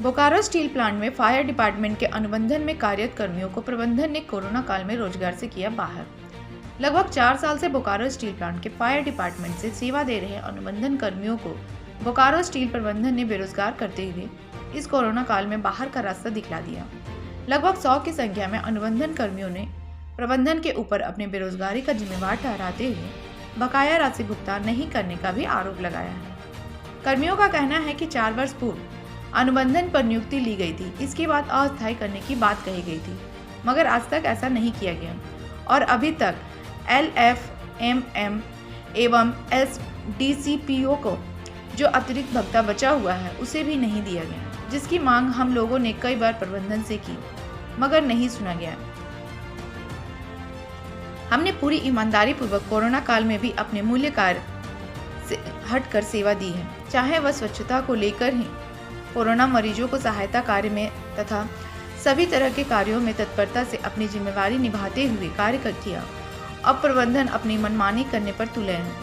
Bokaro steel plant में fire department के अनुबंधन में कार्यरत कर्मियों को प्रबंधन ने कोरोना काल में रोजगार से किया बाहर। लगभग 4 साल से बोकारो स्टील प्लांट के फायर डिपार्टमेंट से सेवा दे रहे अनुबंधन कर्मियों को बोकारो स्टील प्रबंधन ने बेरोजगार करते हुए इस कोरोना काल में बाहर का रास्ता दिखला दिया। लगभग 100 की संख्या में अनुबंधन कर्मियों ने प्रबंधन के ऊपर अपने बेरोजगारी का जिम्मेवार ठहराते हुए बकाया राशि भुगतान नहीं करने का भी आरोप लगाया है। कर्मियों का कहना है कि 4 वर्ष पूर्व अनुबंधन पर नियुक्ति ली गई थी, इसके बाद अस्थायी करने की बात कही गई थी, मगर आज तक ऐसा नहीं किया गया और अभी तक LFMM एवं SDCPO को जो अतिरिक्त भत्ता बचा हुआ है उसे भी नहीं दिया गया, जिसकी मांग हम लोगों ने कई बार प्रबंधन से की मगर नहीं सुना गया। हमने पूरी ईमानदारी पूर्वक कोरोना काल में भी अपने मूल्य कार्य से हटकर सेवा दी है, चाहे वह स्वच्छता को लेकर ही, कोरोना मरीजों को सहायता कार्य में तथा सभी तरह के कार्यों में तत्परता से अपनी जिम्मेवारी निभाते हुए कार्य किया। अब प्रबंधन अपनी मनमानी करने पर तुले हैं।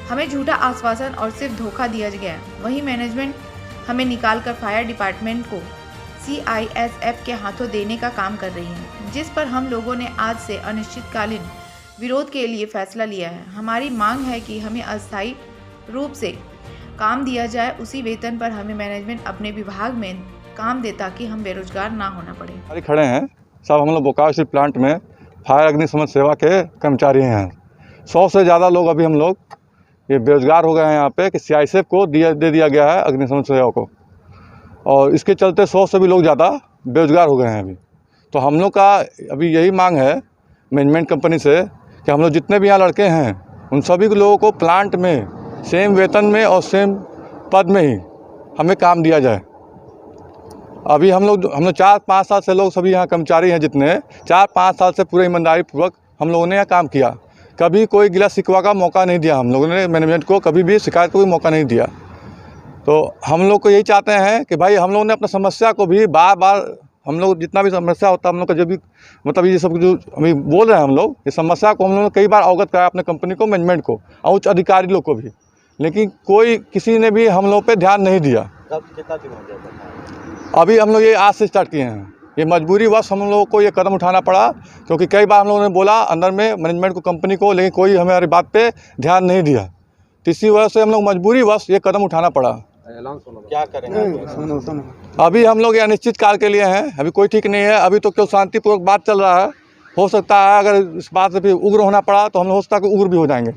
हमें झूठा आश्वासन और सिर्फ धोखा दिया गया। वही मैनेजमेंट हमें निकालकर फायर डिपार्टमेंट को CISF के हाथों देने का काम कर रही है, जिस पर हम लोगों ने आज से अनिश्चितकालीन विरोध के लिए फैसला लिया है। हमारी मांग है कि हमें अस्थायी रूप से काम दिया जाए, उसी वेतन पर हमें मैनेजमेंट अपने विभाग में काम दे ताकि हम बेरोजगार ना होना पड़े। खड़े हैं सब हम लोग बोकारो स्टील प्लांट में फायर अग्निशमन सेवा के कर्मचारी हैं। 100 से ज़्यादा लोग अभी हम लोग ये बेरोजगार हो गए हैं यहाँ पे कि CISF को दे दिया गया है अग्निशमन सेवा को, और इसके चलते 100 से भी लोग ज़्यादा बेरोजगार हो गए हैं अभी। तो हम लोग का अभी यही मांग है मैनेजमेंट कंपनी से कि हम लोग जितने भी यहाँ लड़के हैं उन सभी लोगों को प्लांट में सेम वेतन में और सेम पद में ही हमें काम दिया जाए। अभी हम लोग 4-5 साल से लोग सभी यहाँ कर्मचारी हैं, जितने 4-5 साल से पूरे ईमानदारी पूर्वक हम लोगों ने यहाँ काम किया। कभी कोई गिला शिकवा का मौका नहीं दिया, हम लोगों ने मैनेजमेंट को कभी भी शिकायत का कोई मौका नहीं दिया। तो हम लोग को यही चाहते हैं कि भाई हम लोगों ने अपना समस्या को भी बार बार, हम लोग जितना भी समस्या होता है हम लोग का जो भी मतलब ये सब जो अभी बोल रहे हैं हम लोग, ये समस्या को हम लोगों ने कई बार अवगत कराया अपने कंपनी को, मैनेजमेंट को और उच्च अधिकारी लोग को भी, लेकिन कोई किसी ने भी हम लोग पे ध्यान नहीं दिया। अभी हम लोग ये आज से स्टार्ट किए हैं। ये मजबूरी वश हम लोगों को ये कदम उठाना पड़ा, क्योंकि कई बार हम लोगों ने बोला अंदर में मैनेजमेंट को, कंपनी को, लेकिन कोई हमारी बात पे ध्यान नहीं दिया। तो इसी वजह से हम लोग मजबूरी वश ये कदम उठाना पड़ा। क्या करेंगे? अभी हम लोग ये अनिश्चित काल के लिए हैं, अभी कोई ठीक नहीं है। अभी तो क्यों शांतिपूर्वक बात चल रहा है, हो सकता है अगर इस बात से फिर उग्र होना पड़ा तो हम लोग हो सकता है कि उग्र भी हो जाएंगे।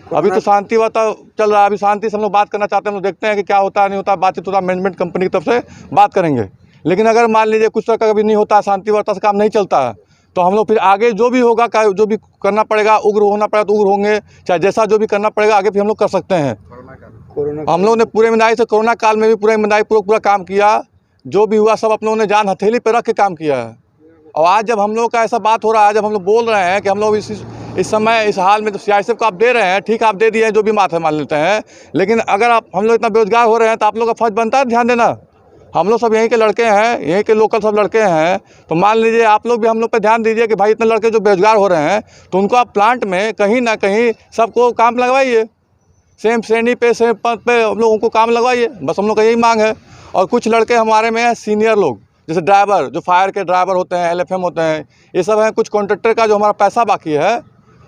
अभी तो शांति वाता चल रहा है, अभी शांति से हम लोग बात करना चाहते हैं। हम लोग देखते हैं कि क्या होता है नहीं होता, बातचीत होता है, मैनेजमेंट कंपनी की तरफ से बात करेंगे। लेकिन अगर मान लीजिए कुछ तरह का कभी नहीं होता, शांति वार्ता से काम नहीं चलता है, तो हम लोग फिर आगे जो भी होगा, जो भी करना पड़ेगा, उग्र होना पड़ेगा तो उग्र होंगे, चाहे जैसा जो भी करना पड़ेगा आगे फिर हम लोग कर सकते हैं। हम लोग ने पूरे ईमानदारी से कोरोना काल में भी पूरा ईमानदारी पूरा काम किया। जो भी हुआ सब आप लोगों ने जान हथेली पर रख के काम किया है। और आज जब हम लोग का ऐसा बात हो रहा है, जब हम लोग बोल रहे हैं कि हम लोग इस समय इस हाल में तो CISF को आप दे रहे हैं, ठीक, आप दे दिए हैं, जो भी माथे मान लेते हैं, लेकिन अगर आप हम लोग इतना बेरोजगार हो रहे हैं तो आप लोग का फर्ज बनता है ध्यान देना। हम लोग सब यहीं के लड़के हैं, यहीं के लोकल सब लड़के हैं, तो मान लीजिए आप लोग भी हम लोग पे ध्यान दीजिए कि भाई इतने लड़के जो बेरोजगार हो रहे हैं तो उनको आप प्लांट में कहीं ना कहीं सबको काम लगवाइए, सेम श्रेणी पे, सेम पद पे हम लोगों को काम लगवाइए। बस हम लोग का यही मांग है। और कुछ लड़के हमारे में हैं सीनियर लोग, जैसे ड्राइवर, जो फायर के ड्राइवर होते हैं, LFM होते हैं, ये सब हैं। कुछ कॉन्ट्रैक्टर का जो हमारा पैसा बाकी है,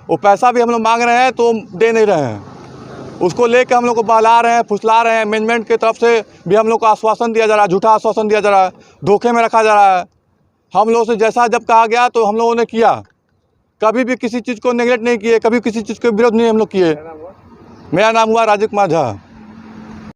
वो पैसा भी हम लोग मांग रहे हैं तो दे नहीं रहे हैं। उसको लेकर हम लोग को बहला रहे हैं, फुसला रहे हैं। मैनेजमेंट की तरफ से भी हम लोग को आश्वासन दिया जा रहा है, झूठा आश्वासन दिया जा रहा है, धोखे में रखा जा रहा है। हम लोगों से जैसा जब कहा गया तो हम लोगों ने किया, कभी भी किसी चीज़ को नेगलेक्ट नहीं किए, कभी किसी चीज़ के विरोध नहीं हम लोग किए। मेरा नाम हुआ राजीव कुमार झा।